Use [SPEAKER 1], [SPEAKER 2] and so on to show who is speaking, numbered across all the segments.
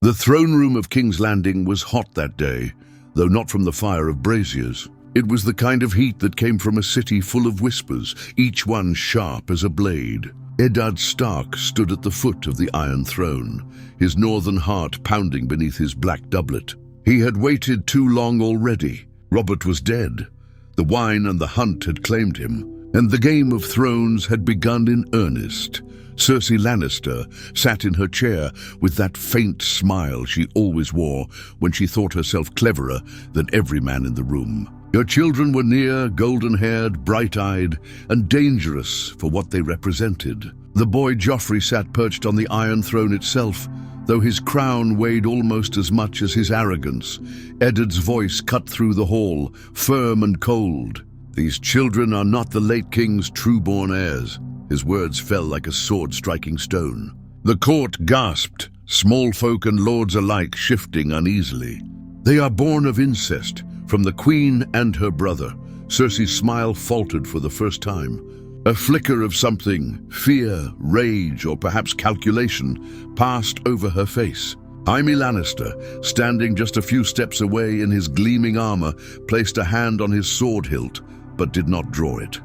[SPEAKER 1] The throne room of King's Landing was hot that day, though not from the fire of braziers. It was the kind of heat that came from a city full of whispers, each one sharp as a blade. Eddard Stark stood at the foot of the Iron Throne, his northern heart pounding beneath his black doublet. He had waited too long already. Robert was dead. The wine and the hunt had claimed him, and the Game of Thrones had begun in earnest. Cersei Lannister sat in her chair with that faint smile she always wore when she thought herself cleverer than every man in the room. Her children were near, golden-haired, bright-eyed, and dangerous for what they represented. The boy Joffrey sat perched on the Iron Throne itself, though his crown weighed almost as much as his arrogance. Eddard's voice cut through the hall, firm and cold. "These children are not the late king's true-born heirs." His words fell like a sword striking stone. The court gasped, small folk and lords alike shifting uneasily. "They are born of incest, from the queen and her brother." Cersei's smile faltered for the first time. A flicker of something, fear, rage, or perhaps calculation, passed over her face. Jaime Lannister, standing just a few steps away in his gleaming armor, placed a hand on his sword hilt, but did not draw it.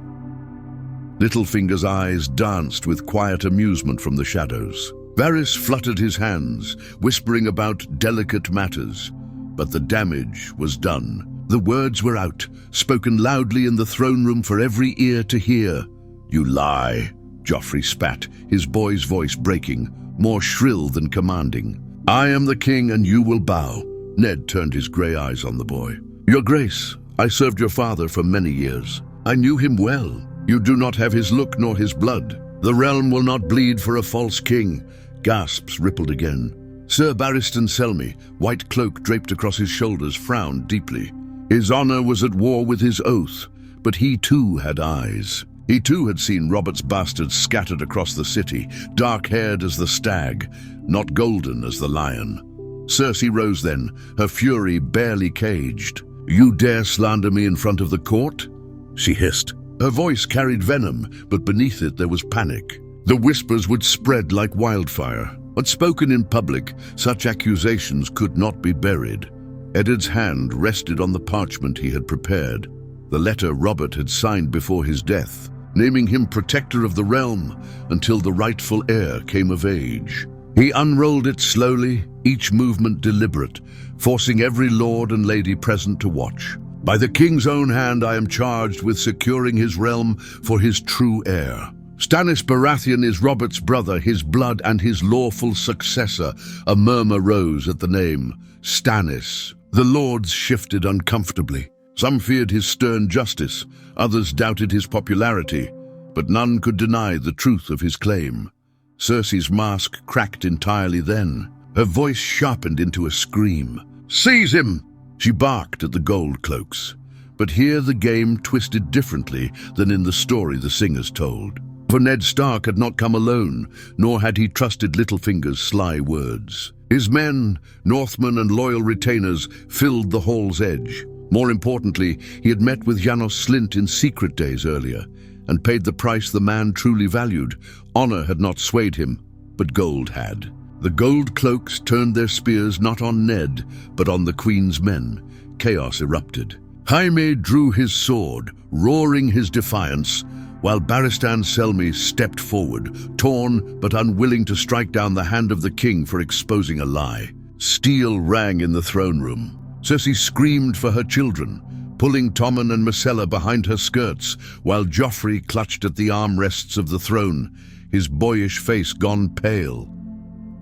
[SPEAKER 1] Littlefinger's eyes danced with quiet amusement from the shadows. Varys fluttered his hands, whispering about delicate matters. But the damage was done. The words were out, spoken loudly in the throne room for every ear to hear. "You lie," Joffrey spat, his boy's voice breaking, more shrill than commanding. "I am the king and you will bow." Ned turned his grey eyes on the boy. "Your Grace, I served your father for many years. I knew him well. You do not have his look nor his blood. The realm will not bleed for a false king." Gasps rippled again. Sir Barristan Selmy, white cloak draped across his shoulders, frowned deeply. His honor was at war with his oath, but he too had eyes. He too had seen Robert's bastards scattered across the city, dark-haired as the stag, not golden as the lion. Cersei rose then, her fury barely caged. "You dare slander me in front of the court?" she hissed. Her voice carried venom, but beneath it there was panic. The whispers would spread like wildfire. But spoken in public, such accusations could not be buried. Eddard's hand rested on the parchment he had prepared, the letter Robert had signed before his death, naming him protector of the realm until the rightful heir came of age. He unrolled it slowly, each movement deliberate, forcing every lord and lady present to watch. "By the king's own hand I am charged with securing his realm for his true heir. Stannis Baratheon is Robert's brother, his blood and his lawful successor." A murmur rose at the name. Stannis. The lords shifted uncomfortably. Some feared his stern justice, others doubted his popularity, but none could deny the truth of his claim. Cersei's mask cracked entirely then. Her voice sharpened into a scream. "Seize him!" She barked at the gold cloaks. But here the game twisted differently than in the story the singers told. For Ned Stark had not come alone, nor had he trusted Littlefinger's sly words. His men, Northmen and loyal retainers, filled the hall's edge. More importantly, he had met with Janos Slynt in secret days earlier, and paid the price the man truly valued. Honor had not swayed him, but gold had. The gold cloaks turned their spears not on Ned, but on the Queen's men. Chaos erupted. Jaime drew his sword, roaring his defiance, while Barristan Selmy stepped forward, torn but unwilling to strike down the hand of the king for exposing a lie. Steel rang in the throne room. Cersei screamed for her children, pulling Tommen and Myrcella behind her skirts, while Joffrey clutched at the armrests of the throne, his boyish face gone pale.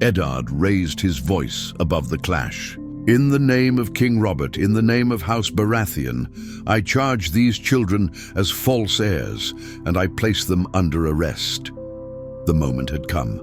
[SPEAKER 1] Eddard raised his voice above the clash. "In the name of King Robert, in the name of House Baratheon, I charge these children as false heirs, and I place them under arrest." The moment had come.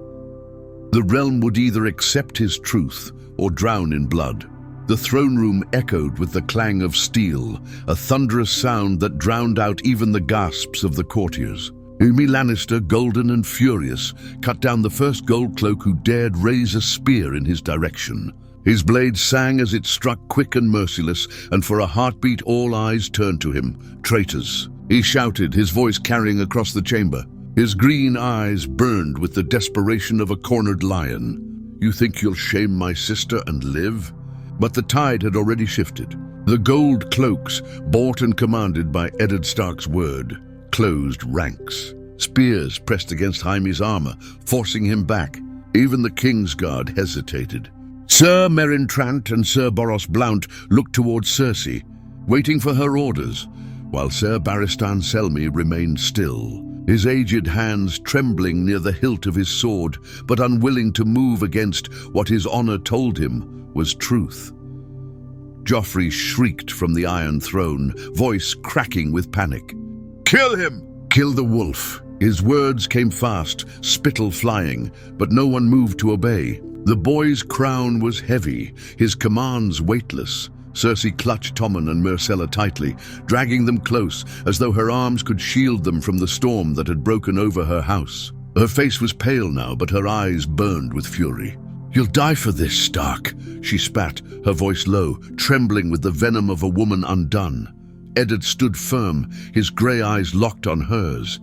[SPEAKER 1] The realm would either accept his truth or drown in blood. The throne room echoed with the clang of steel, a thunderous sound that drowned out even the gasps of the courtiers. Jaime Lannister, golden and furious, cut down the first gold cloak who dared raise a spear in his direction. His blade sang as it struck quick and merciless, and for a heartbeat all eyes turned to him. "Traitors!" he shouted, his voice carrying across the chamber. His green eyes burned with the desperation of a cornered lion. You think you'll shame my sister and live?" But the tide had already shifted. The gold cloaks, bought and commanded by Eddard Stark's word, closed ranks. Spears pressed against Jaime's armor, forcing him back. Even the King's Guard hesitated. Sir Meryn Trant and Sir Boros Blount looked towards Cersei, waiting for her orders, while Sir Barristan Selmy remained still, his aged hands trembling near the hilt of his sword, but unwilling to move against what his honor told him was truth. Joffrey shrieked from the Iron Throne, voice cracking with panic. "Kill him! Kill the wolf!" His words came fast, spittle flying, but no one moved to obey. The boy's crown was heavy, his commands weightless. Cersei clutched Tommen and Myrcella tightly, dragging them close, as though her arms could shield them from the storm that had broken over her house. Her face was pale now, but her eyes burned with fury. "You'll die for this, Stark," she spat, her voice low, trembling with the venom of a woman undone. Eddard stood firm, his grey eyes locked on hers.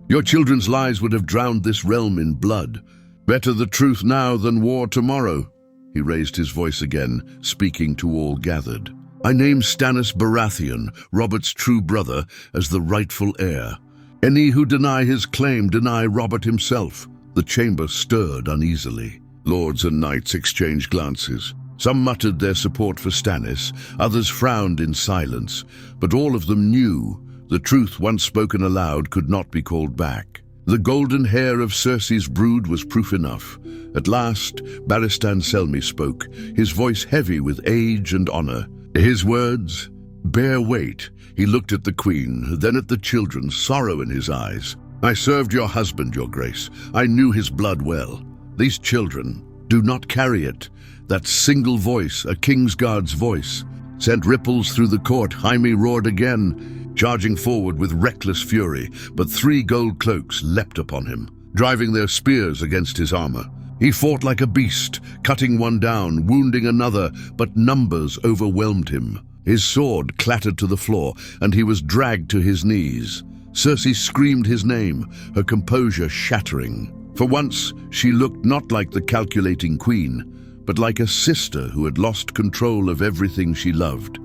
[SPEAKER 1] "Your children's lives would have drowned this realm in blood. Better the truth now than war tomorrow." He raised his voice again, speaking to all gathered. "I name Stannis Baratheon, Robert's true brother, as the rightful heir. Any who deny his claim deny Robert himself." The chamber stirred uneasily. Lords and knights exchanged glances. Some muttered their support for Stannis, others frowned in silence, but all of them knew the truth once spoken aloud could not be called back. The golden hair of Cersei's brood was proof enough. At last, Barristan Selmy spoke, his voice heavy with age and honor. His words bear weight. He looked at the queen, then at the children, sorrow in his eyes. "I served your husband, your grace. I knew his blood well. These children do not carry it." That single voice, a Kingsguard's voice, sent ripples through the court. Jaime roared again, charging forward with reckless fury, but 3 gold cloaks leapt upon him, driving their spears against his armor. He fought like a beast, cutting one down, wounding another, but numbers overwhelmed him. His sword clattered to the floor, and he was dragged to his knees. Cersei screamed his name, her composure shattering. For once, she looked not like the calculating queen, but like a sister who had lost control of everything she loved.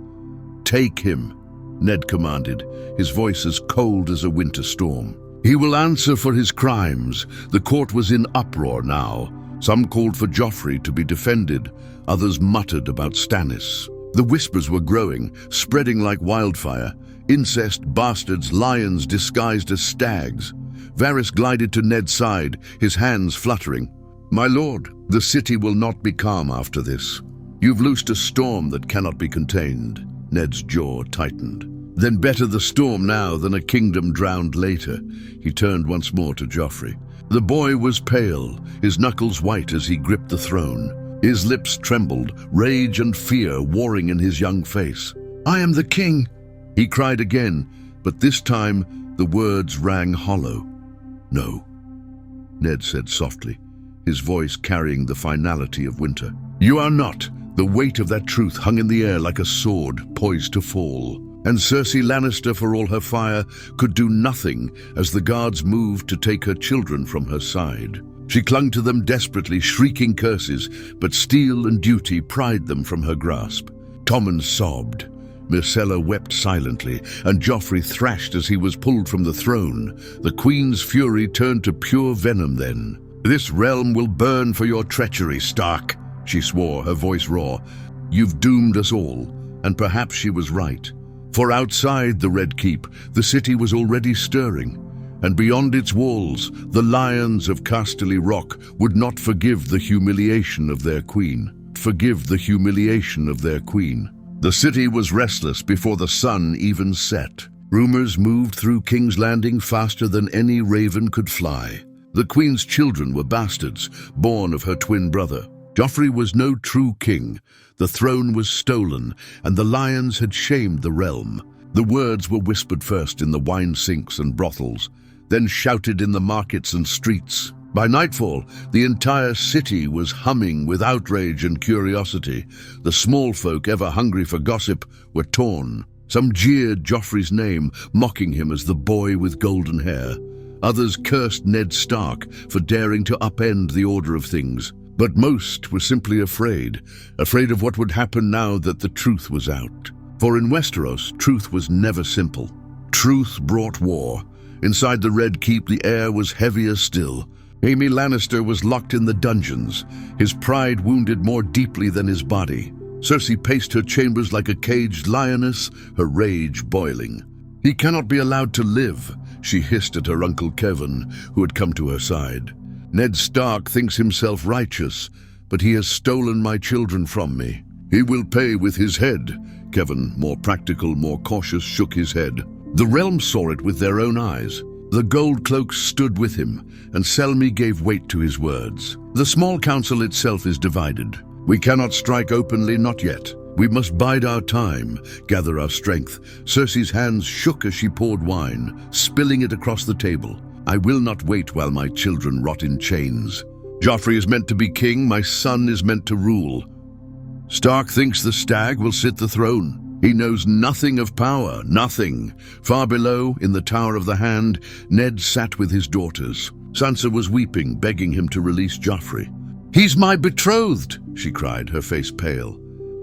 [SPEAKER 1] "Take him," Ned commanded, his voice as cold as a winter storm. "He will answer for his crimes." The court was in uproar now. Some called for Joffrey to be defended, others muttered about Stannis. The whispers were growing, spreading like wildfire. Incest bastards, lions disguised as stags. Varys glided to Ned's side, his hands fluttering. "My lord, the city will not be calm after this. You've loosed a storm that cannot be contained." Ned's jaw tightened. "Then better the storm now than a kingdom drowned later." He turned once more to Joffrey. The boy was pale, his knuckles white as he gripped the throne. His lips trembled, rage and fear warring in his young face. "I am the king," he cried again, but this time the words rang hollow. "No," Ned said softly, his voice carrying the finality of winter. "You are not." The weight of that truth hung in the air like a sword poised to fall. And Cersei Lannister, for all her fire, could do nothing as the guards moved to take her children from her side. She clung to them desperately, shrieking curses, but steel and duty pried them from her grasp. Tommen sobbed. Myrcella wept silently, and Joffrey thrashed as he was pulled from the throne. The queen's fury turned to pure venom then. "This realm will burn for your treachery, Stark," she swore, her voice raw. "You've doomed us all." And perhaps she was right. For outside the Red Keep, the city was already stirring, and beyond its walls, the lions of Casterly Rock would not forgive the humiliation of their queen. The city was restless before the sun even set. Rumors moved through King's Landing faster than any raven could fly. The queen's children were bastards, born of her twin brother. Joffrey was no true king. The throne was stolen, and the lions had shamed the realm. The words were whispered first in the wine sinks and brothels, then shouted in the markets and streets. By nightfall, the entire city was humming with outrage and curiosity. The small folk, ever hungry for gossip, were torn. Some jeered Joffrey's name, mocking him as the boy with golden hair. Others cursed Ned Stark for daring to upend the order of things. But most were simply afraid of what would happen now that the truth was out. For in Westeros, truth was never simple. Truth brought war. Inside the Red Keep, the air was heavier still. Jaime Lannister was locked in the dungeons, his pride wounded more deeply than his body. Cersei paced her chambers like a caged lioness, her rage boiling. "He cannot be allowed to live," she hissed at her Uncle Kevin, who had come to her side. "Ned Stark thinks himself righteous, but he has stolen my children from me. He will pay with his head." Kevin, more practical, more cautious, shook his head. The realm saw it with their own eyes. The gold cloaks stood with him, and Selmy gave weight to his words. The small council itself is divided. We cannot strike openly, not yet. We must bide our time, gather our strength. Cersei's hands shook as she poured wine, spilling it across the table. "I will not wait while my children rot in chains. Joffrey is meant to be king, my son is meant to rule. Stark thinks the stag will sit the throne. He knows nothing of power, nothing." Far below, in the Tower of the Hand, Ned sat with his daughters. Sansa was weeping, begging him to release Joffrey. "He's my betrothed," she cried, her face pale.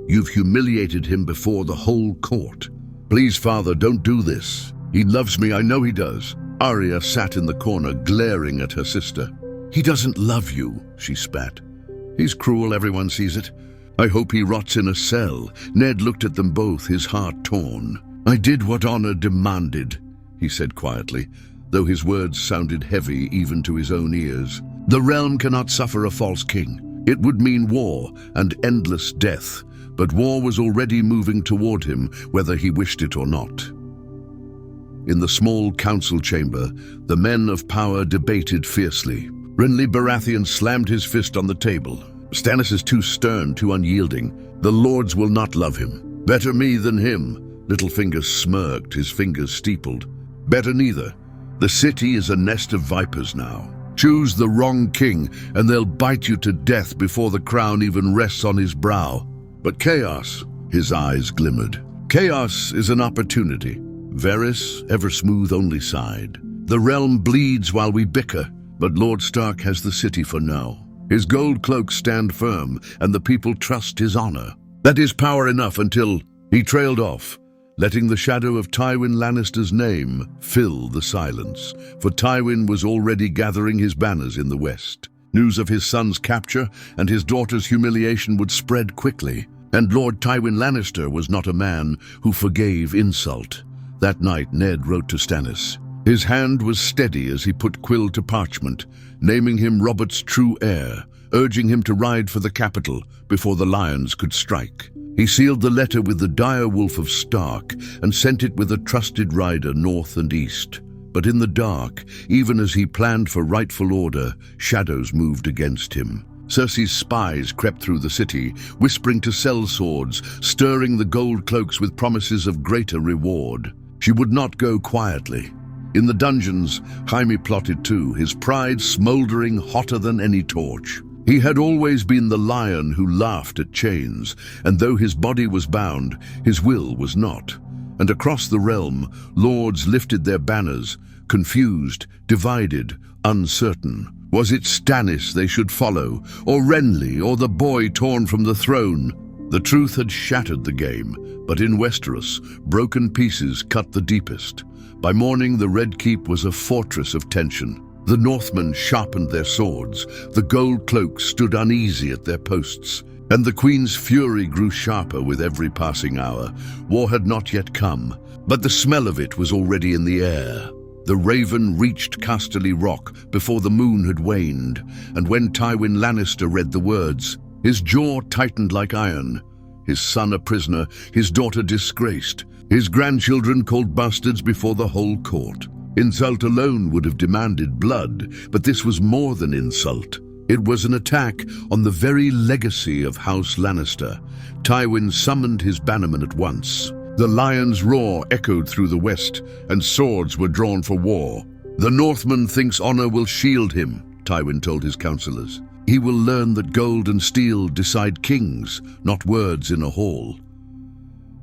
[SPEAKER 1] "You've humiliated him before the whole court. Please, father, don't do this. He loves me, I know he does." Arya sat in the corner, glaring at her sister. "He doesn't love you," she spat. "He's cruel, everyone sees it. I hope he rots in a cell." Ned looked at them both, his heart torn. "I did what honor demanded," he said quietly, though his words sounded heavy even to his own ears. "The realm cannot suffer a false king. It would mean war and endless death, but war was already moving toward him, whether he wished it or not." In the small council chamber, the men of power debated fiercely. Renly Baratheon slammed his fist on the table. "Stannis is too stern, too unyielding. The lords will not love him. Better me than him." Littlefinger smirked, his fingers steepled. "Better neither. The city is a nest of vipers now. Choose the wrong king, and they'll bite you to death before the crown even rests on his brow. But chaos," his eyes glimmered. "Chaos is an opportunity." Varys, ever smooth, only sighed. "The realm bleeds while we bicker, but Lord Stark has the city for now. His gold cloaks stand firm, and the people trust his honor. That is power enough until..." He trailed off, letting the shadow of Tywin Lannister's name fill the silence, for Tywin was already gathering his banners in the west. News of his son's capture and his daughter's humiliation would spread quickly, and Lord Tywin Lannister was not a man who forgave insult. That night, Ned wrote to Stannis. His hand was steady as he put quill to parchment, naming him Robert's true heir, urging him to ride for the capital before the lions could strike. He sealed the letter with the dire wolf of Stark and sent it with a trusted rider north and east. But in the dark, even as he planned for rightful order, shadows moved against him. Cersei's spies crept through the city, whispering to sellswords, stirring the gold cloaks with promises of greater reward. She would not go quietly. In the dungeons, Jaime plotted too, his pride smoldering hotter than any torch. He had always been the lion who laughed at chains, and though his body was bound, his will was not. And across the realm, lords lifted their banners, confused, divided, uncertain. Was it Stannis they should follow, or Renly, or the boy torn from the throne? The truth had shattered the game, but in Westeros, broken pieces cut the deepest. By morning, the Red Keep was a fortress of tension. The Northmen sharpened their swords, the gold cloaks stood uneasy at their posts, and the Queen's fury grew sharper with every passing hour. War had not yet come, but the smell of it was already in the air. The Raven reached Casterly Rock before the moon had waned, and when Tywin Lannister read the words, his jaw tightened like iron. His son a prisoner, his daughter disgraced, his grandchildren called bastards before the whole court. Insult alone would have demanded blood, but this was more than insult. It was an attack on the very legacy of House Lannister. Tywin summoned his bannermen at once. The lion's roar echoed through the west, and swords were drawn for war. "The Northman thinks honor will shield him," Tywin told his counselors. "He will learn that gold and steel decide kings, not words in a hall."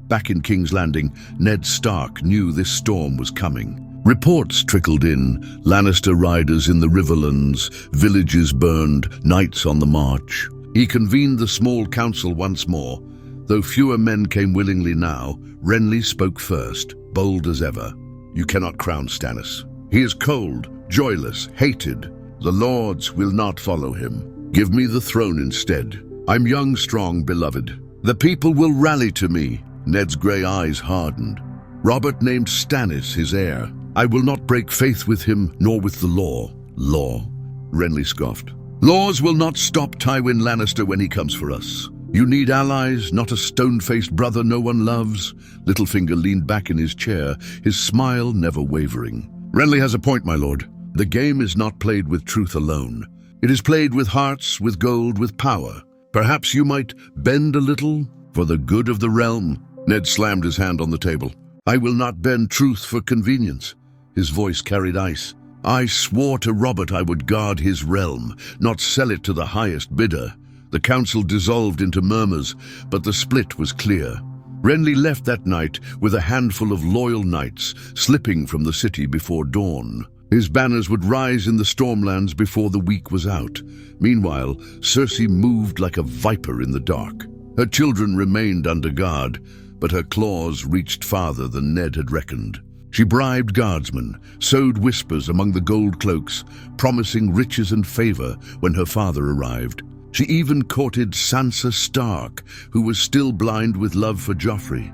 [SPEAKER 1] Back in King's Landing, Ned Stark knew this storm was coming. Reports trickled in, Lannister riders in the Riverlands, villages burned, knights on the march. He convened the small council once more. Though fewer men came willingly now, Renly spoke first, bold as ever. You cannot crown Stannis. He is cold, joyless, hated. The lords will not follow him. Give me the throne instead. I'm young, strong, beloved. The people will rally to me. Ned's grey eyes hardened. Robert named Stannis his heir. I will not break faith with him, nor with the law. Law? Renly scoffed. Laws will not stop Tywin Lannister when he comes for us. You need allies, not a stone-faced brother no one loves. Littlefinger leaned back in his chair, his smile never wavering. Renly has a point, my lord. The game is not played with truth alone. It is played with hearts, with gold, with power. Perhaps you might bend a little for the good of the realm. Ned slammed his hand on the table. I will not bend truth for convenience. His voice carried ice. I swore to Robert I would guard his realm, not sell it to the highest bidder. The council dissolved into murmurs, but the split was clear. Renly left that night with a handful of loyal knights, slipping from the city before dawn. His banners would rise in the Stormlands before the week was out. Meanwhile, Cersei moved like a viper in the dark. Her children remained under guard, but her claws reached farther than Ned had reckoned. She bribed guardsmen, sowed whispers among the gold cloaks, promising riches and favor when her father arrived. She even courted Sansa Stark, who was still blind with love for Joffrey.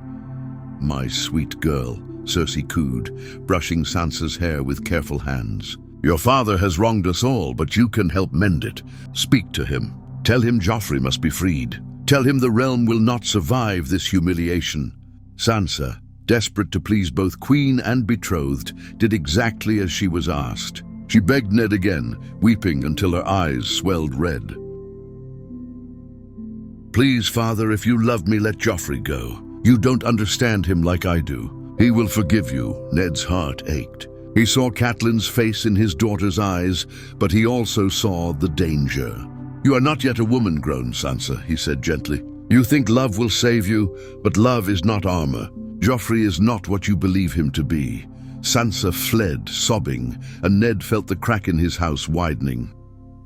[SPEAKER 1] My sweet girl, Cersei cooed, brushing Sansa's hair with careful hands. Your father has wronged us all, but you can help mend it. Speak to him. Tell him Joffrey must be freed. Tell him the realm will not survive this humiliation. Sansa, desperate to please both queen and betrothed, did exactly as she was asked. She begged Ned again, weeping until her eyes swelled red. Please, father, if you love me, let Joffrey go. You don't understand him like I do. He will forgive you. Ned's heart ached. He saw Catelyn's face in his daughter's eyes, but he also saw the danger. You are not yet a woman grown, Sansa, he said gently. You think love will save you, but love is not armor. Joffrey is not what you believe him to be. Sansa fled, sobbing, and Ned felt the crack in his house widening.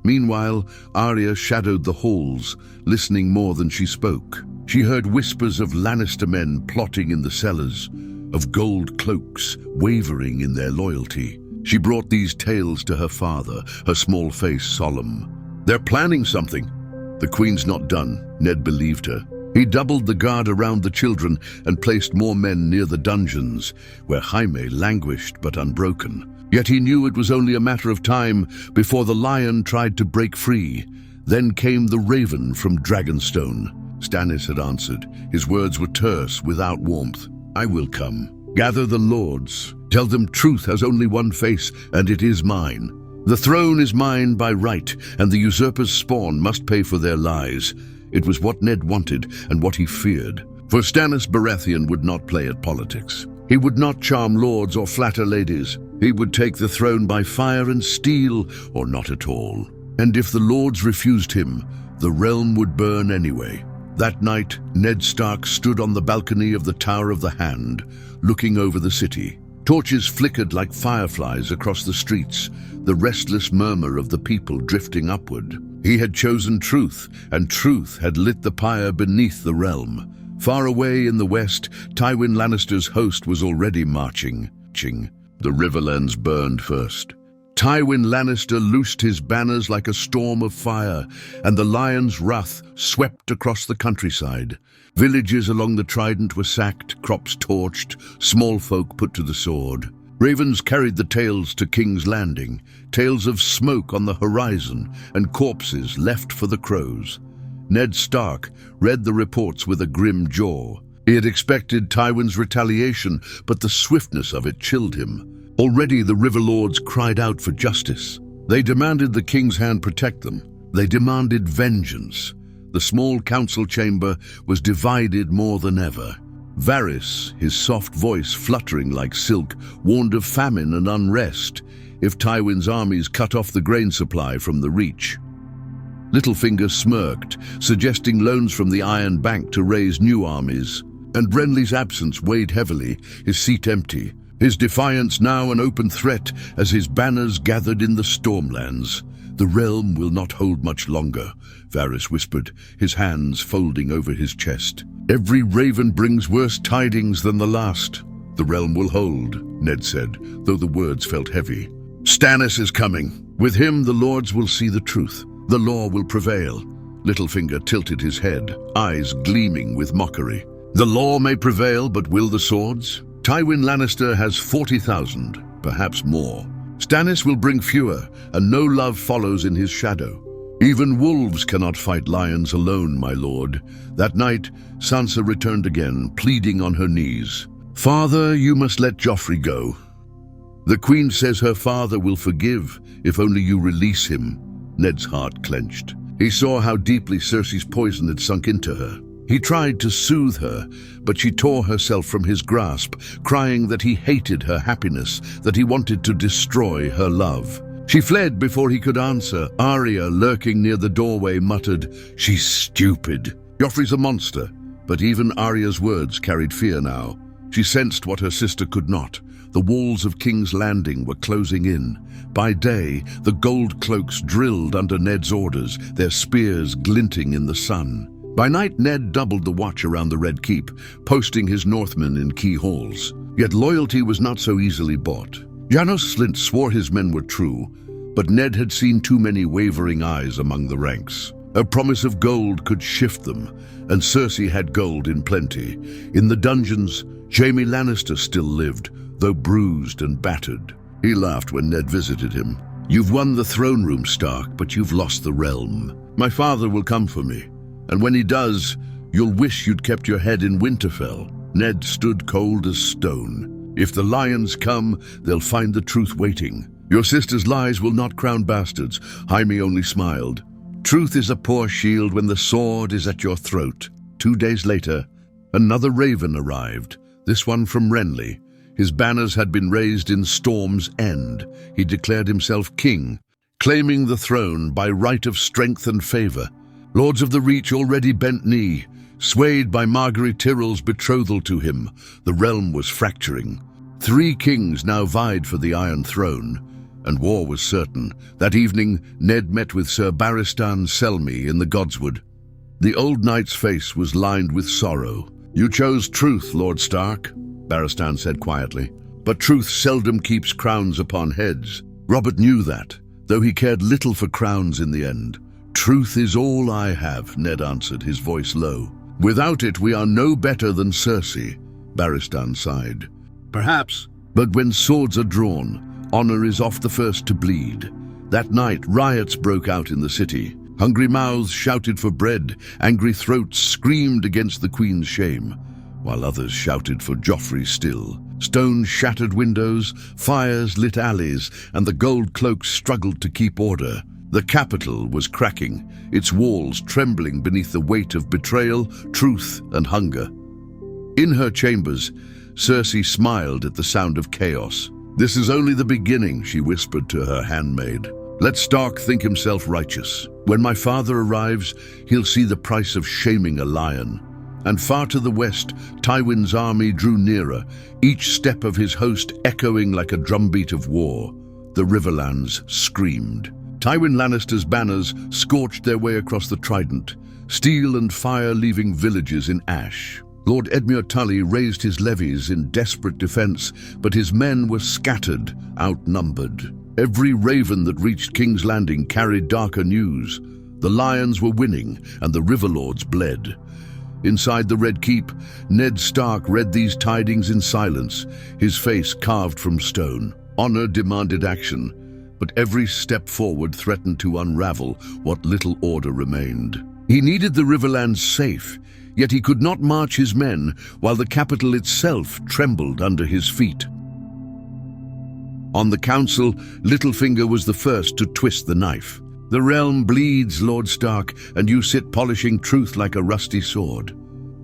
[SPEAKER 1] Meanwhile, Arya shadowed the halls, listening more than she spoke. She heard whispers of Lannister men plotting in the cellars, of gold cloaks wavering in their loyalty. She brought these tales to her father, her small face solemn. They're planning something. The queen's not done, Ned believed her. He doubled the guard around the children and placed more men near the dungeons, where Jaime languished but unbroken. Yet he knew it was only a matter of time before the lion tried to break free. Then came the raven from Dragonstone. Stannis had answered. His words were terse, without warmth. I will come. Gather the lords. Tell them truth has only one face, and it is mine. The throne is mine by right, and the usurper's spawn must pay for their lies. It was what Ned wanted and what he feared. For Stannis Baratheon would not play at politics. He would not charm lords or flatter ladies. He would take the throne by fire and steel, or not at all. And if the lords refused him, the realm would burn anyway. That night, Ned Stark stood on the balcony of the Tower of the Hand, looking over the city. Torches flickered like fireflies across the streets, the restless murmur of the people drifting upward. He had chosen truth, and truth had lit the pyre beneath the realm. Far away in the west, Tywin Lannister's host was already marching. The Riverlands burned first. Tywin Lannister loosed his banners like a storm of fire, and the lion's wrath swept across the countryside. Villages along the Trident were sacked, crops torched, small folk put to the sword. Ravens carried the tales to King's Landing, tales of smoke on the horizon and corpses left for the crows. Ned Stark read the reports with a grim jaw. He had expected Tywin's retaliation, but the swiftness of it chilled him. Already the River Lords cried out for justice. They demanded the King's Hand protect them. They demanded vengeance. The small council chamber was divided more than ever. Varys, his soft voice fluttering like silk, warned of famine and unrest if Tywin's armies cut off the grain supply from the Reach. Littlefinger smirked, suggesting loans from the Iron Bank to raise new armies. And Renly's absence weighed heavily, his seat empty. his defiance now an open threat as his banners gathered in the Stormlands. "The realm will not hold much longer," Varys whispered, his hands folding over his chest. "Every raven brings worse tidings than the last." "The realm will hold," Ned said, though the words felt heavy. "Stannis is coming. With him the lords will see the truth. The law will prevail." Littlefinger tilted his head, eyes gleaming with mockery. "The law may prevail, but will the swords? Tywin Lannister has 40,000, perhaps more. Stannis will bring fewer, and no love follows in his shadow. Even wolves cannot fight lions alone, my lord." That night, Sansa returned again, pleading on her knees. "Father, you must let Joffrey go. The Queen says her father will forgive if only you release him." Ned's heart clenched. He saw how deeply Cersei's poison had sunk into her. He tried to soothe her, but she tore herself from his grasp, crying that he hated her happiness, that he wanted to destroy her love. She fled before he could answer. Arya, lurking near the doorway, muttered, "She's stupid." Joffrey's a monster, but even Arya's words carried fear now. She sensed what her sister could not. The walls of King's Landing were closing in. By day, the gold cloaks drilled under Ned's orders, their spears glinting in the sun. By night, Ned doubled the watch around the Red Keep, posting his Northmen in key halls. Yet loyalty was not so easily bought. Janos Slynt swore his men were true, but Ned had seen too many wavering eyes among the ranks. A promise of gold could shift them, and Cersei had gold in plenty. In the dungeons, Jaime Lannister still lived, though bruised and battered. He laughed when Ned visited him. "You've won the throne room, Stark, but you've lost the realm. My father will come for me. And when he does, you'll wish you'd kept your head in Winterfell." Ned stood cold as stone. "If the lions come, they'll find the truth waiting. Your sister's lies will not crown bastards." Jaime only smiled. "Truth is a poor shield when the sword is at your throat." 2 days later, another raven arrived, this one from Renly. His banners had been raised in Storm's End. He declared himself king, claiming the throne by right of strength and favor. Lords of the Reach already bent knee, swayed by Margaery Tyrell's betrothal to him. The realm was fracturing. 3 kings now vied for the Iron Throne, and war was certain. That evening, Ned met with Sir Barristan Selmy in the Godswood. The old knight's face was lined with sorrow. "You chose truth, Lord Stark," Barristan said quietly. "But truth seldom keeps crowns upon heads." Robert knew that, though he cared little for crowns in the end. "Truth is all I have," Ned answered, his voice low. "Without it, we are no better than Cersei," Barristan sighed. "Perhaps, but when swords are drawn, honor is oft the first to bleed." That night, riots broke out in the city. Hungry mouths shouted for bread, angry throats screamed against the Queen's shame, while others shouted for Joffrey still. Stones shattered windows, fires lit alleys, and the gold cloaks struggled to keep order. The capital was cracking, its walls trembling beneath the weight of betrayal, truth, and hunger. In her chambers, Cersei smiled at the sound of chaos. "This is only the beginning," she whispered to her handmaid. "Let Stark think himself righteous. When my father arrives, he'll see the price of shaming a lion." And far to the west, Tywin's army drew nearer, each step of his host echoing like a drumbeat of war. The Riverlands screamed. Tywin Lannister's banners scorched their way across the Trident, steel and fire leaving villages in ash. Lord Edmure Tully raised his levies in desperate defense, but his men were scattered, outnumbered. Every raven that reached King's Landing carried darker news. The lions were winning, and the Riverlords bled. Inside the Red Keep, Ned Stark read these tidings in silence, his face carved from stone. Honor demanded action, but every step forward threatened to unravel what little order remained. He needed the Riverlands safe, yet he could not march his men while the capital itself trembled under his feet. On the council, Littlefinger was the first to twist the knife. "The realm bleeds, Lord Stark, and you sit polishing truth like a rusty sword.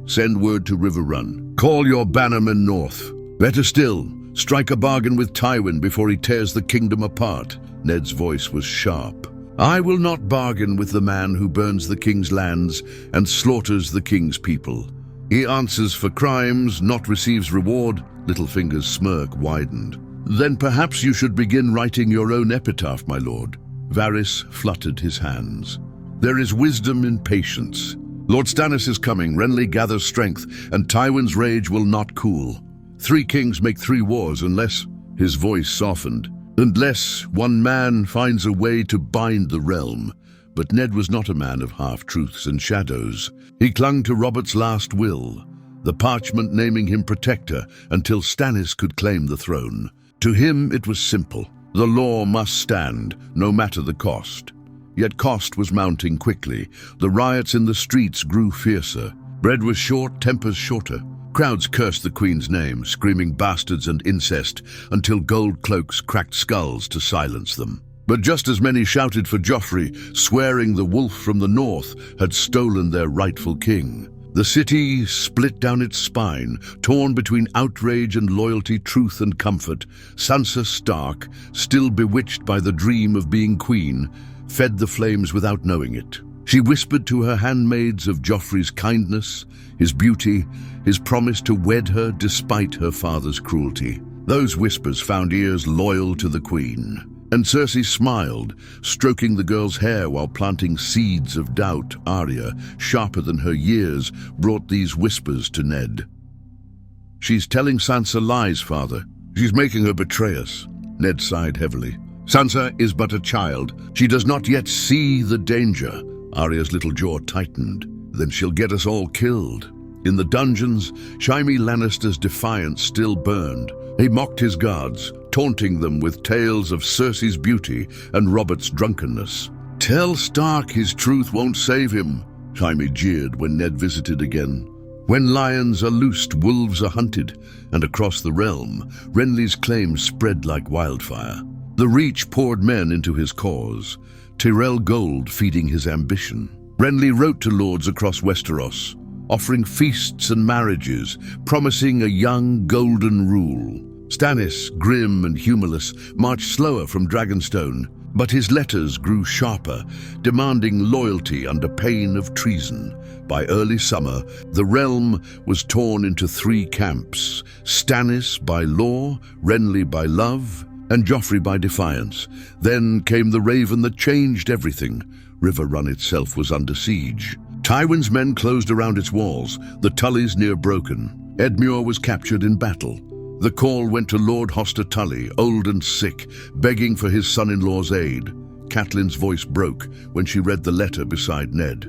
[SPEAKER 1] Send word to Riverrun. Call your bannermen north. Better still, strike a bargain with Tywin before he tears the kingdom apart." Ned's voice was sharp. "I will not bargain with the man who burns the king's lands and slaughters the king's people." He answers for crimes, not receives reward. Littlefinger's smirk widened. Then perhaps you should begin writing your own epitaph, my lord. Varys fluttered his hands. There is wisdom in patience. Lord Stannis is coming, Renly gathers strength, and Tywin's rage will not cool. 3 kings make 3 wars unless... His voice softened. Unless one man finds a way to bind the realm. But Ned was not a man of half-truths and shadows. He clung to Robert's last will, the parchment naming him protector until Stannis could claim the throne. To him it was simple. The law must stand, no matter the cost. Yet cost was mounting quickly. The riots in the streets grew fiercer. Bread was short, tempers shorter. Crowds cursed the Queen's name, screaming bastards and incest, until gold cloaks cracked skulls to silence them. But just as many shouted for Joffrey, swearing the wolf from the north had stolen their rightful king. The city split down its spine, torn between outrage and loyalty, truth and comfort. Sansa Stark, still bewitched by the dream of being queen, fed the flames without knowing it. She whispered to her handmaids of Joffrey's kindness, his beauty, his promise to wed her despite her father's cruelty. Those whispers found ears loyal to the queen. And Cersei smiled, stroking the girl's hair while planting seeds of doubt. Arya, sharper than her years, brought these whispers to Ned. She's telling Sansa lies, father. She's making her betray us. Ned sighed heavily. Sansa is but a child. She does not yet see the danger. Arya's little jaw tightened. Then she'll get us all killed. In the dungeons, Jaime Lannister's defiance still burned. He mocked his guards, taunting them with tales of Cersei's beauty and Robert's drunkenness. Tell Stark his truth won't save him, Jaime jeered when Ned visited again. When lions are loosed, wolves are hunted, and across the realm, Renly's claims spread like wildfire. The Reach poured men into his cause, Tyrell gold feeding his ambition. Renly wrote to lords across Westeros, offering feasts and marriages, promising a young golden rule. Stannis, grim and humorless, marched slower from Dragonstone, but his letters grew sharper, demanding loyalty under pain of treason. By early summer, the realm was torn into 3 camps: Stannis by law, Renly by love, and Joffrey by defiance. Then came the raven that changed everything. Riverrun itself was under siege. Tywin's men closed around its walls, the Tullys near broken. Edmure was captured in battle. The call went to Lord Hoster Tully, old and sick, begging for his son-in-law's aid. Catelyn's voice broke when she read the letter beside Ned.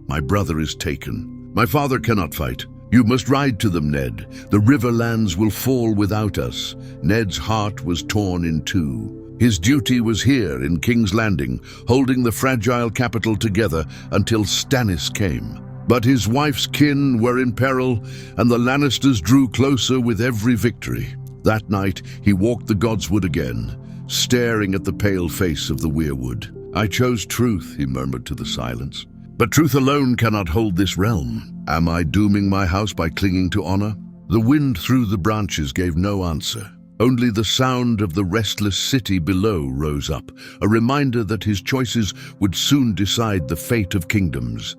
[SPEAKER 1] My brother is taken. My father cannot fight. You must ride to them, Ned. The Riverlands will fall without us. Ned's heart was torn in 2. His duty was here in King's Landing, holding the fragile capital together until Stannis came. But his wife's kin were in peril, and the Lannisters drew closer with every victory. That night, he walked the Godswood again, staring at the pale face of the weirwood. I chose truth, he murmured to the silence. But truth alone cannot hold this realm. Am I dooming my house by clinging to honor? The wind through the branches gave no answer. Only the sound of the restless city below rose up, a reminder that his choices would soon decide the fate of kingdoms.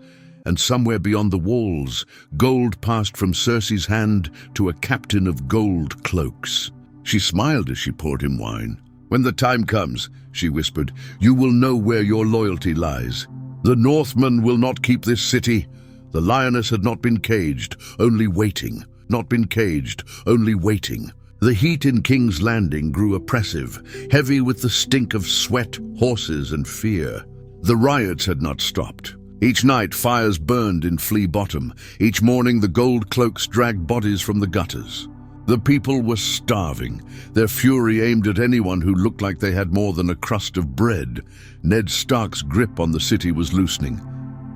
[SPEAKER 1] And somewhere beyond the walls, gold passed from Cersei's hand to a captain of gold cloaks. She smiled as she poured him wine. When the time comes, she whispered, you will know where your loyalty lies. The Northmen will not keep this city. The lioness had not been caged, only waiting. Not been caged, only waiting. The heat in King's Landing grew oppressive, heavy with the stink of sweat, horses, and fear. The riots had not stopped. Each night fires burned in Flea Bottom. Each morning the gold cloaks dragged bodies from the gutters. The people were starving, their fury aimed at anyone who looked like they had more than a crust of bread. Ned Stark's grip on the city was loosening,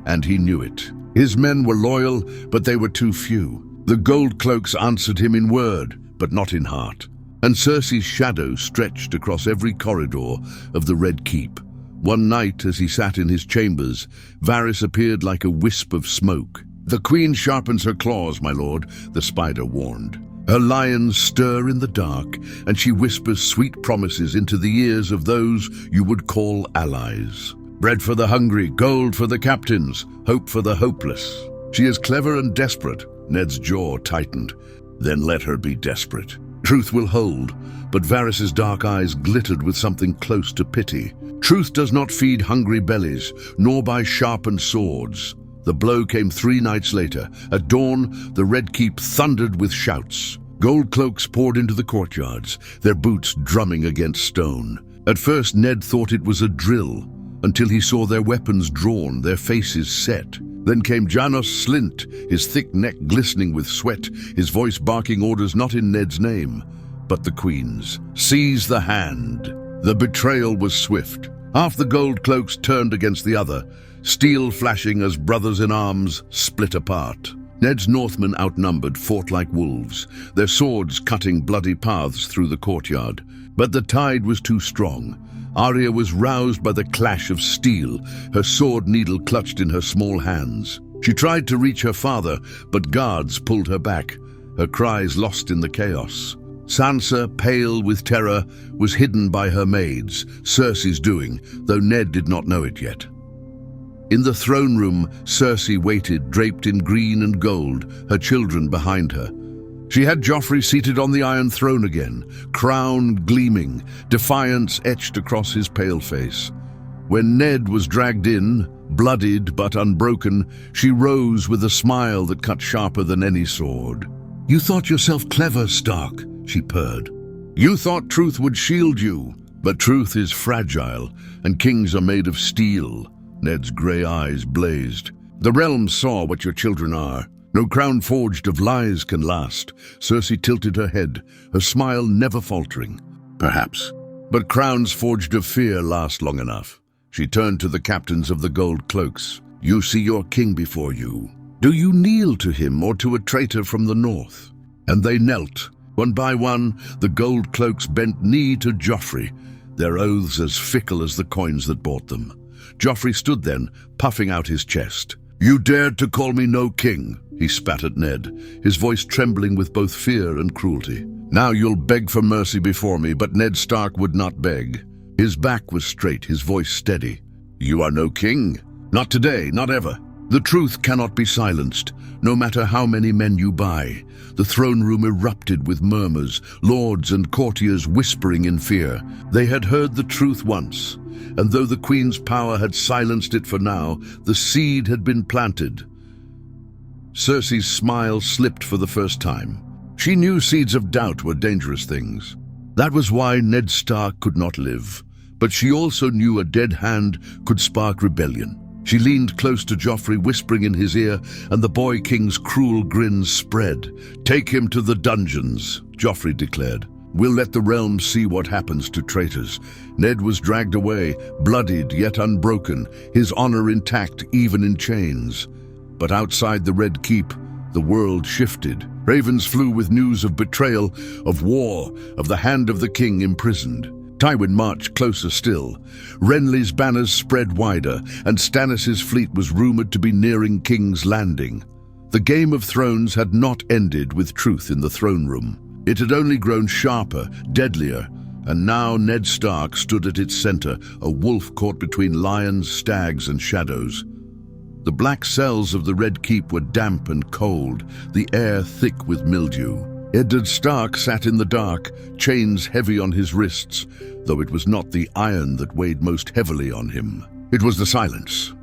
[SPEAKER 1] and he knew it. His men were loyal, but they were too few. The gold cloaks answered him in word, but not in heart. And Cersei's shadow stretched across every corridor of the Red Keep. One night, as he sat in his chambers, Varys appeared like a wisp of smoke. The queen sharpens her claws, my lord, the spider warned. Her lions stir in the dark, and she whispers sweet promises into the ears of those you would call allies. Bread for the hungry, gold for the captains, hope for the hopeless. She is clever and desperate, Ned's jaw tightened. Then let her be desperate. Truth will hold, but Varys's dark eyes glittered with something close to pity. Truth does not feed hungry bellies, nor by sharpened swords. The blow came 3 nights later. At dawn, the Red Keep thundered with shouts. Gold cloaks poured into the courtyards, their boots drumming against stone. At first, Ned thought it was a drill, until he saw their weapons drawn, their faces set. Then came Janos Slint, his thick neck glistening with sweat, his voice barking orders not in Ned's name, but the Queen's. Seize the hand. The betrayal was swift. Half the gold cloaks turned against the other, steel flashing as brothers in arms split apart. Ned's Northmen outnumbered fought like wolves, their swords cutting bloody paths through the courtyard. But the tide was too strong. Arya was roused by the clash of steel, her sword needle clutched in her small hands. She tried to reach her father, but guards pulled her back, her cries lost in the chaos. Sansa, pale with terror, was hidden by her maids, Cersei's doing, though Ned did not know it yet. In the throne room, Cersei waited, draped in green and gold, her children behind her. She had Joffrey seated on the Iron Throne again, crown gleaming, defiance etched across his pale face. When Ned was dragged in, bloodied but unbroken, she rose with a smile that cut sharper than any sword. "You thought yourself clever, Stark," she purred. "You thought truth would shield you, but truth is fragile, and kings are made of steel." Ned's grey eyes blazed. "The realm saw what your children are. No crown forged of lies can last." Cersei tilted her head, her smile never faltering. "Perhaps. But crowns forged of fear last long enough." She turned to the captains of the gold cloaks. "You see your king before you. Do you kneel to him or to a traitor from the north?" And they knelt. One by one, the gold cloaks bent knee to Joffrey, their oaths as fickle as the coins that bought them. Joffrey stood then, puffing out his chest. "You dared to call me no king," he spat at Ned, his voice trembling with both fear and cruelty. "Now you'll beg for mercy before me," but Ned Stark would not beg. His back was straight, his voice steady. "You are no king. Not today, not ever. The truth cannot be silenced, no matter how many men you buy." The throne room erupted with murmurs, lords and courtiers whispering in fear. They had heard the truth once, and though the Queen's power had silenced it for now, the seed had been planted. Cersei's smile slipped for the first time. She knew seeds of doubt were dangerous things. That was why Ned Stark could not live. But she also knew a dead hand could spark rebellion. She leaned close to Joffrey, whispering in his ear, and the boy king's cruel grin spread. "Take him to the dungeons," Joffrey declared. "We'll let the realm see what happens to traitors." Ned was dragged away, bloodied yet unbroken, his honor intact even in chains. But outside the Red Keep, the world shifted. Ravens flew with news of betrayal, of war, of the hand of the king imprisoned. Tywin marched closer still. Renly's banners spread wider, and Stannis' fleet was rumored to be nearing King's Landing. The Game of Thrones had not ended with truth in the throne room. It had only grown sharper, deadlier, and now Ned Stark stood at its center, a wolf caught between lions, stags, and shadows. The black cells of the Red Keep were damp and cold, the air thick with mildew. Eddard Stark sat in the dark, chains heavy on his wrists, though it was not the iron that weighed most heavily on him. It was the silence,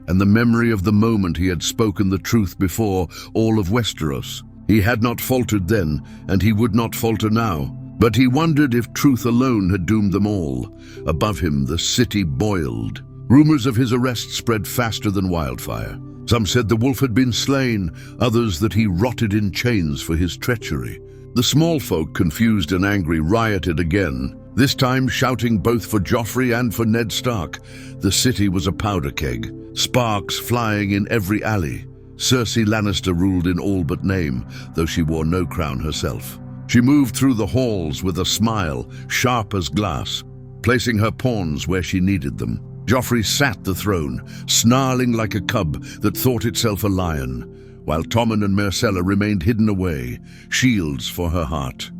[SPEAKER 1] and the memory of the moment he had spoken the truth before all of Westeros. He had not faltered then, and he would not falter now. But he wondered if truth alone had doomed them all. Above him, the city boiled. Rumors of his arrest spread faster than wildfire. Some said the wolf had been slain, others that he rotted in chains for his treachery. The small folk, confused and angry, rioted again, this time shouting both for Joffrey and for Ned Stark. The city was a powder keg, sparks flying in every alley. Cersei Lannister ruled in all but name, though she wore no crown herself. She moved through the halls with a smile, sharp as glass, placing her pawns where she needed them. Joffrey sat the throne, snarling like a cub that thought itself a lion, while Tommen and Myrcella remained hidden away, shields for her heart.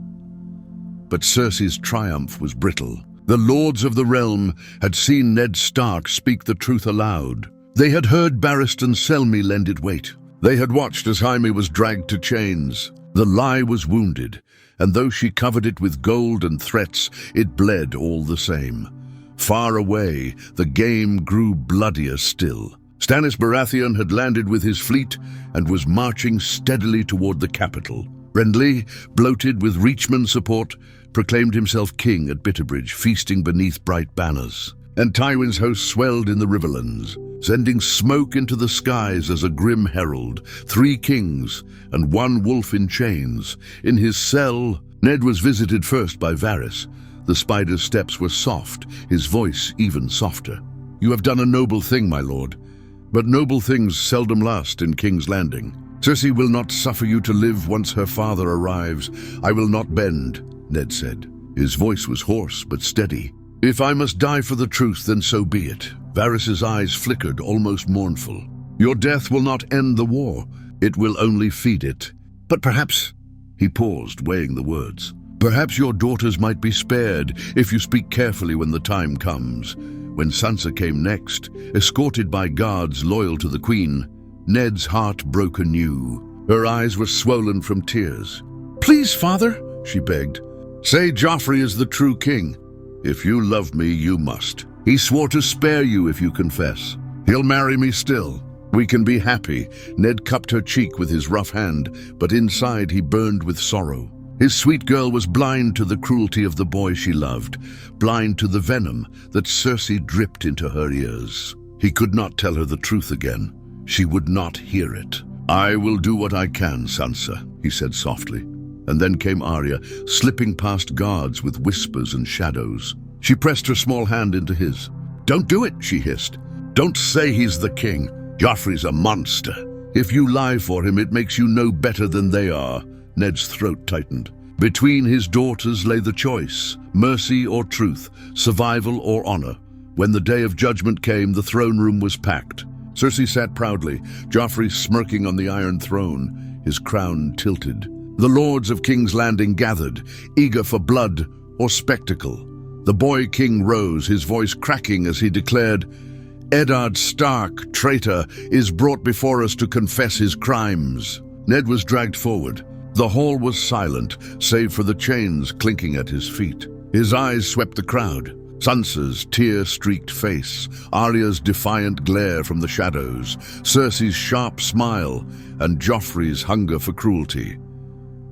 [SPEAKER 1] But Cersei's triumph was brittle. The lords of the realm had seen Ned Stark speak the truth aloud. They had heard Barristan Selmy lend it weight. They had watched as Jaime was dragged to chains. The lie was wounded, and though she covered it with gold and threats, it bled all the same. Far away, the game grew bloodier still. Stannis Baratheon had landed with his fleet and was marching steadily toward the capital. Renly, bloated with Reachman support, proclaimed himself king at Bitterbridge, feasting beneath bright banners. And Tywin's host swelled in the riverlands, sending smoke into the skies as a grim herald. 3 kings and 1 wolf in chains. In his cell, Ned was visited first by Varys. The spider's steps were soft, his voice even softer. "You have done a noble thing, my lord. But noble things seldom last in King's Landing. Cersei will not suffer you to live once her father arrives. I will not bend," Ned said. His voice was hoarse but steady. "If I must die for the truth, then so be it." Varys's eyes flickered, almost mournful. "Your death will not end the war. It will only feed it. But perhaps—" He paused, weighing the words. "Perhaps your daughters might be spared if you speak carefully when the time comes." When Sansa came next, escorted by guards loyal to the Queen, Ned's heart broke anew. Her eyes were swollen from tears. "Please, father," she begged, "say Joffrey is the true king. If you love me, you must. He swore to spare you if you confess. He'll marry me still. We can be happy." Ned cupped her cheek with his rough hand, but inside he burned with sorrow. His sweet girl was blind to the cruelty of the boy she loved, blind to the venom that Cersei dripped into her ears. He could not tell her the truth again. She would not hear it. "I will do what I can, Sansa," he said softly. And then came Arya, slipping past guards with whispers and shadows. She pressed her small hand into his. "Don't do it," she hissed. "Don't say he's the king. Joffrey's a monster. If you lie for him, it makes you no better than they are." Ned's throat tightened. Between his daughters lay the choice, mercy or truth, survival or honor. When the day of judgment came, the throne room was packed. Cersei sat proudly, Joffrey smirking on the Iron Throne, his crown tilted. The lords of King's Landing gathered, eager for blood or spectacle. The boy king rose, his voice cracking as he declared, "Eddard Stark, traitor, is brought before us to confess his crimes." Ned was dragged forward. The hall was silent, save for the chains clinking at his feet. His eyes swept the crowd. Sansa's tear-streaked face, Arya's defiant glare from the shadows, Cersei's sharp smile, and Joffrey's hunger for cruelty.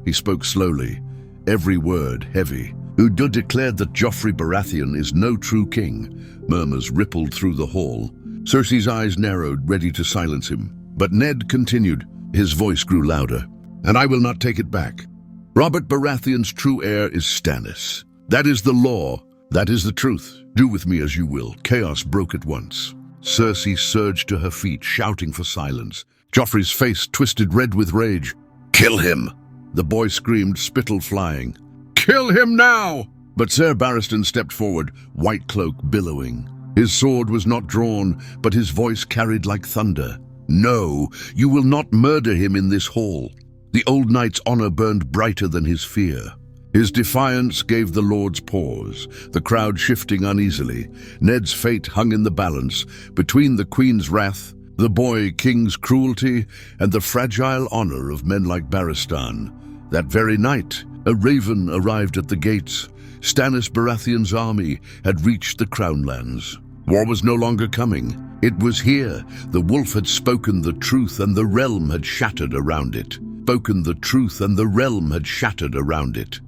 [SPEAKER 1] He spoke slowly, every word heavy. "Udo declared that Joffrey Baratheon is no true king." Murmurs rippled through the hall. Cersei's eyes narrowed, ready to silence him. But Ned continued. His voice grew louder. "And I will not take it back. Robert Baratheon's true heir is Stannis. That is the law. That is the truth. Do with me as you will." Chaos broke at once. Cersei surged to her feet, shouting for silence. Joffrey's face twisted red with rage. "Kill him!" The boy screamed, spittle flying. "Kill him now!" But Ser Barristan stepped forward, white cloak billowing. His sword was not drawn, but his voice carried like thunder. "No, you will not murder him in this hall." The old knight's honor burned brighter than his fear. His defiance gave the lords pause, the crowd shifting uneasily. Ned's fate hung in the balance, between the queen's wrath, the boy king's cruelty, and the fragile honor of men like Barristan. That very night, a raven arrived at the gates. Stannis Baratheon's army had reached the Crownlands. War was no longer coming. It was here. The wolf had spoken the truth, and the realm had shattered around it. The realm had shattered around it.